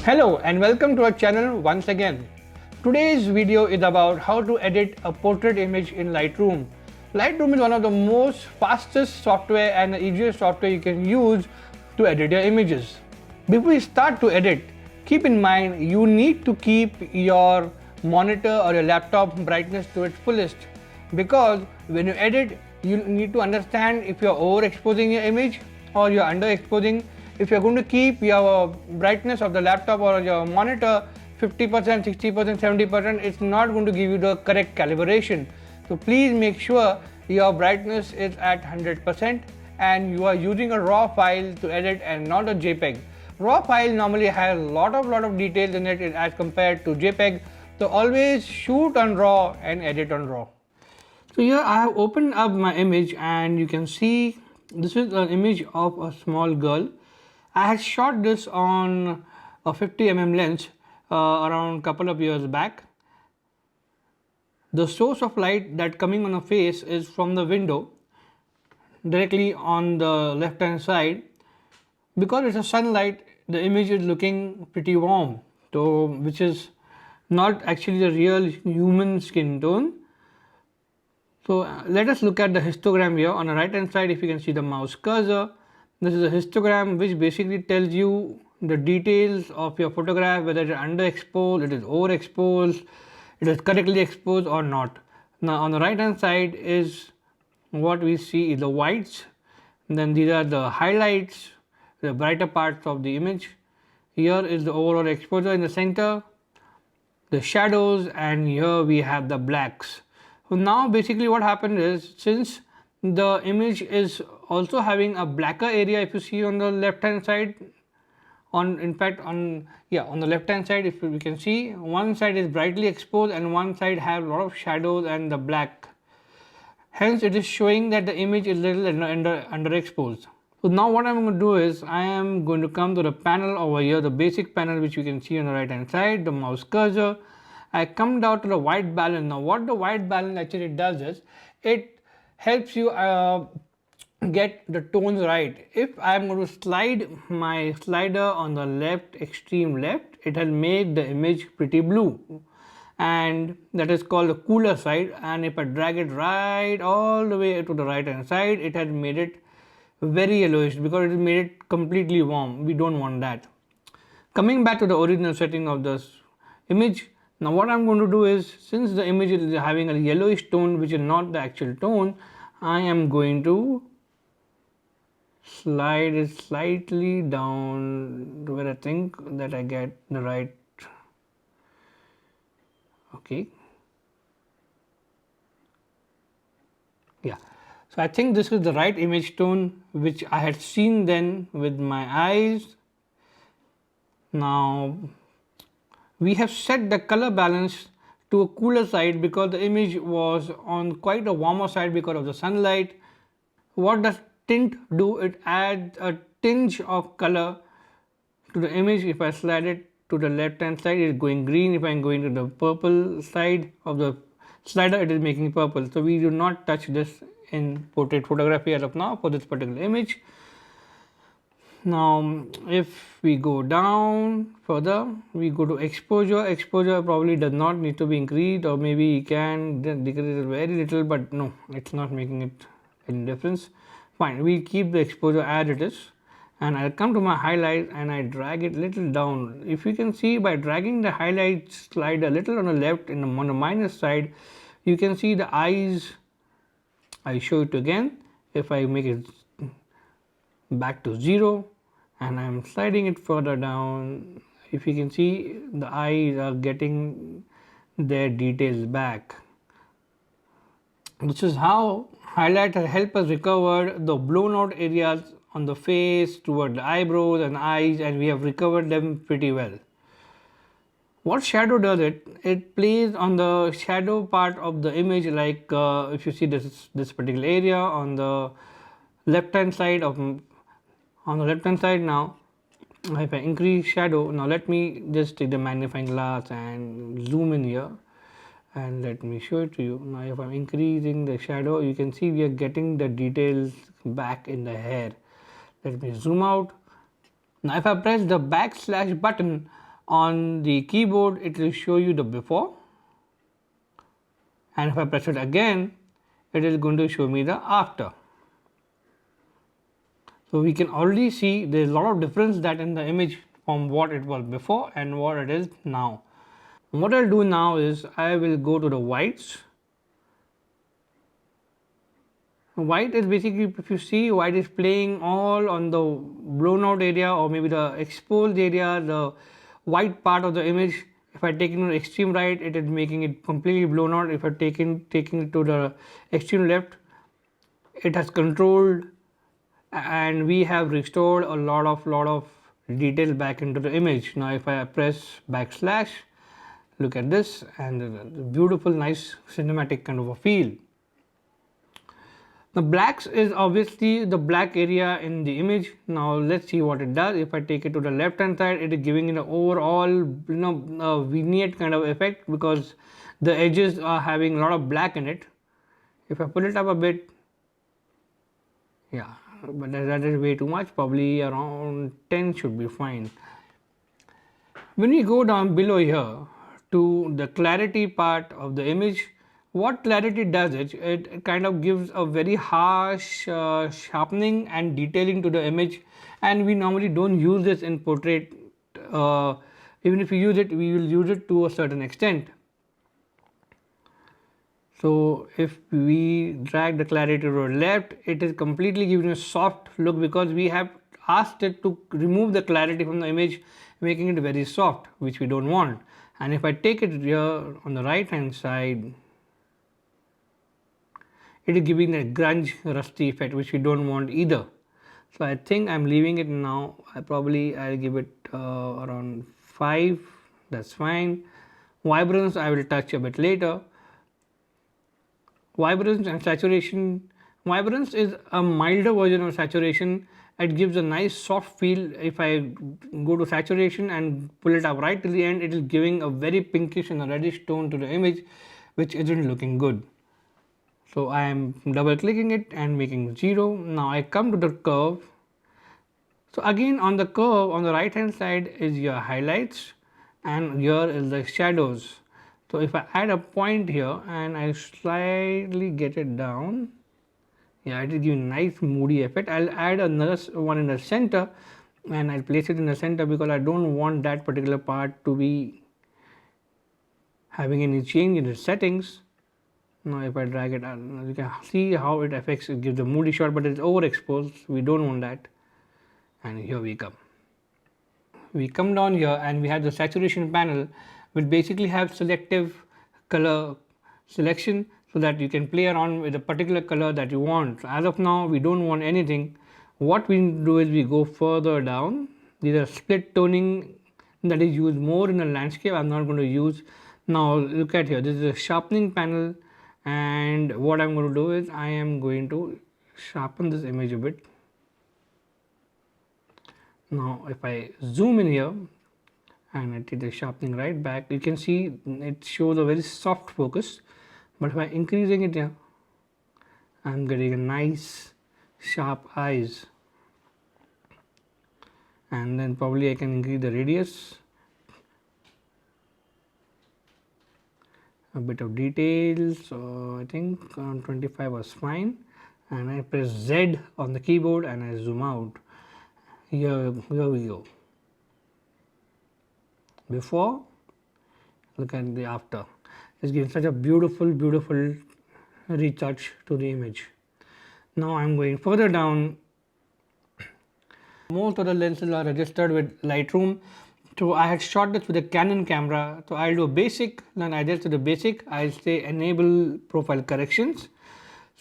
Hello and welcome to our channel once again. Today's video is about how to edit a portrait image in Lightroom. Lightroom is one of the most fastest software and the easiest software you can use to edit your images. Before you start to edit, keep in mind you need to keep your monitor or your laptop brightness to its fullest, because when you edit you need to understand if you're overexposing your image or you're underexposing. If you're going to keep your brightness of the laptop or your monitor 50%, 60%, 70%, it's not going to give you the correct calibration. So please make sure your brightness is at 100% and you are using a raw file to edit and not a JPEG. Raw file normally has a lot of details in it as compared to JPEG. So always shoot on raw and edit on raw. So here I have opened up my image and you can see this is an image of a small girl. I had shot this on a 50mm lens around a couple of years back. The source of light that coming on her face is from the window directly on the left hand side. Because it's a sunlight, the image is looking pretty warm, so which is not actually the real human skin tone. So let us look at the histogram here. On the right hand side, if you can see the mouse cursor, this is a histogram which basically tells you the details of your photograph, whether it is underexposed, it is overexposed, it is correctly exposed or not. Now on the right hand side is what we see is the whites, then these are the highlights, the brighter parts of the image. Here is the overall exposure in the center, the shadows, and here we have the blacks. So now basically what happened is, since the image is also having a blacker area, if you see on the left hand side, on the left hand side, if we can see, one side is brightly exposed and one side have a lot of shadows and the black. Hence it is showing that the image is little underexposed. So now what I'm going to do is I am going to come to the panel over here, the basic panel which you can see on the right hand side, the mouse cursor. I come down to the white balance. Now what the white balance actually does is it helps you get the tones right. If I am going to slide my slider on the left, extreme left, it has made the image pretty blue, and that is called the cooler side. And if I drag it right all the way to the right hand side, it has made it very yellowish because it made it completely warm. We don't want that. Coming back to the original setting of this image, now what I'm going to do is, since the image is having a yellowish tone which is not the actual tone, I am going to slide it slightly down to where I think that I get the right. Okay, yeah, so I think this is the right image tone which I had seen then with my eyes. Now we have set the color balance to a cooler side because the image was on quite a warmer side because of the sunlight. What does tint do? It adds a tinge of color to the image. If I slide it to the left hand side, it is going green. If I am going to the purple side of the slider, it is making purple. So we do not touch this in portrait photography as of now for this particular image. Now if we go down further, we go to exposure. Exposure probably does not need to be increased, or maybe you can decrease it very little, but no, it's not making it any difference. Fine, we keep the exposure as it is, and I come to my highlight and I drag it little down. If you can see, by dragging the highlight slide a little on the left and on the minus side, you can see the eyes. I show it again. If I make it back to 0 and I am sliding it further down, if you can see, the eyes are getting their details back. This is how highlight has helped us recover the blown out areas on the face toward the eyebrows and eyes, and we have recovered them pretty well. What shadow does it? It plays on the shadow part of the image, like if you see this particular area on the left hand side now, if I increase shadow, now let me just take the magnifying glass and zoom in here and let me show it to you. Now if I'm increasing the shadow, you can see we are getting the details back in the hair. Let me zoom out. Now if I press the backslash button On the keyboard it will show you the before, and if I press it again it is going to show me the after. So we can already see there is a lot of difference that in the image from what it was before and what it is now. What I'll do now is I will go to the whites. White is basically, if you see, white is playing all on the blown out area or maybe the exposed area, the white part of the image. If I take it to the extreme right, it is making it completely blown out. If I taking it to the extreme left, it has controlled, and we have restored a lot of detail back into the image. Now if I press backslash, look at this, and the beautiful nice cinematic kind of a feel. The blacks is obviously the black area in the image. Now let's see what it does. If I take it to the left hand side, it is giving it an overall vignette kind of effect because the edges are having a lot of black in it. If I pull it up a bit, yeah, but that is way too much. Probably around 10 should be fine. When we go down below here to the clarity part of the image, what clarity does it kind of gives a very harsh sharpening and detailing to the image, and we normally don't use this in portrait. Even if we use it, we will use it to a certain extent. So if we drag the clarity to the left, it is completely giving a soft look because we have asked it to remove the clarity from the image, making it very soft, which we don't want. And if I take it here on the right hand side, it is giving a grunge rusty effect, which we don't want either. So I think I'm leaving it now. I'll give it around 5. That's fine. Vibrance I will touch a bit later. Vibrance and saturation. Vibrance is a milder version of saturation. It gives a nice soft feel. If I go to saturation and pull it up right to the end, it is giving a very pinkish and a reddish tone to the image, which isn't looking good. So I am double clicking it and making 0. Now I come to the curve. So again on the curve on the right hand side is your highlights, and here is the shadows. So if I add a point here and I slightly get it down, yeah, it is giving nice moody effect. I'll add another one in the center, and I'll place it in the center because I don't want that particular part to be having any change in the settings. Now if I drag it out, you can see how it affects, it gives a moody shot, but it's overexposed. We don't want that. And here we come. We come down here and we have the saturation panel, which basically have selective color selection so that you can play around with a particular color that you want. So as of now, we don't want anything. What we do is we go further down. These are split toning that is used more in the landscape. I'm not going to use. Now look at here, this is a sharpening panel, and what I'm going to do is I am going to sharpen this image a bit. Now if I zoom in here and I take the sharpening right back, you can see it shows a very soft focus, but by increasing it here, I'm getting a nice sharp eyes. And then probably I can increase the radius, a bit of details. So I think around 25 was fine, and I press Z on the keyboard and I zoom out. Here we go. Before, look at the after. It's giving such a beautiful retouch to the image. Now I'm going further down. Most of the lenses are registered with Lightroom. So I had shot this with a Canon camera. So I'll do a basic, then I just do the basic. I'll say enable profile corrections.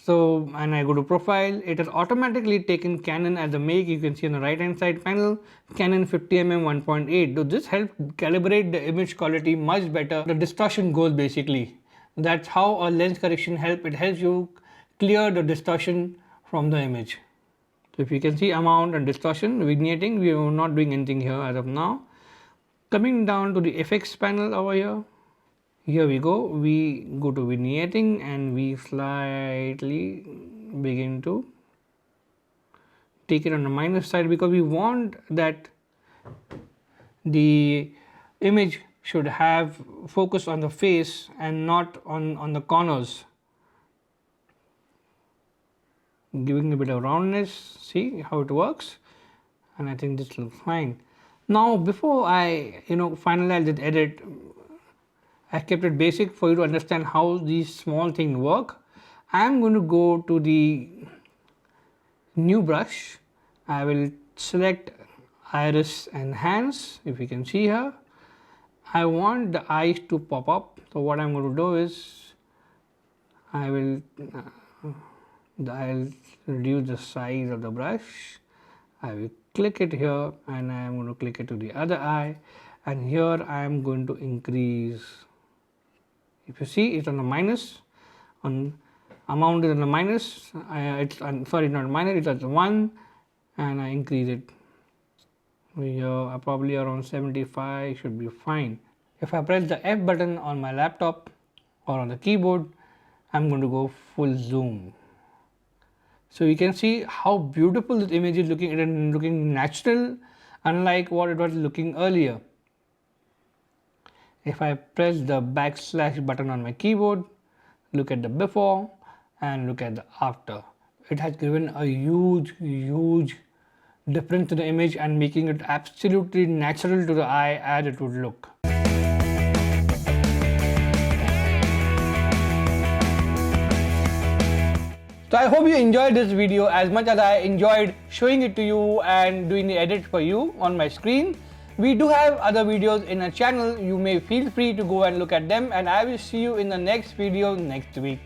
So, and I go to profile, it has automatically taken Canon as a make. You can see on the right hand side panel, Canon 50mm 1.8. So this helps calibrate the image quality much better. The distortion goes basically. That's how a lens correction helps. It helps you clear the distortion from the image. So if you can see amount and distortion, vignetting, we are not doing anything here as of now. Coming down to the effects panel over here. Here we go, we go to vignetting and we slightly begin to take it on the minus side because we want that the image should have focus on the face and not on the corners. Giving a bit of roundness, see how it works, and I think this looks fine. Now before I finalize the edit, I kept it basic for you to understand how these small things work. I am going to go to the new brush. I will select iris and hands, if you can see here. I want the eyes to pop up, so what I'm going to do is I'll reduce the size of the brush. I will click it here and I am going to click it to the other eye, and here I am going to increase. If you see, it's on the minus, on amount is on the minus, sorry, not minus, it's at 1, and I increase it. Here probably around 75 should be fine. If I press the F button on my laptop or on the keyboard, I'm going to go full zoom. So you can see how beautiful this image is looking natural, unlike what it was looking earlier. If I press the backslash button on my keyboard, look at the before and look at the after. It has given a huge difference to the image and making it absolutely natural to the eye as it would look. So I hope you enjoyed this video as much as I enjoyed showing it to you and doing the edit for you on my screen. We do have other videos in our channel. You may feel free to go and look at them, and I will see you in the next video next week.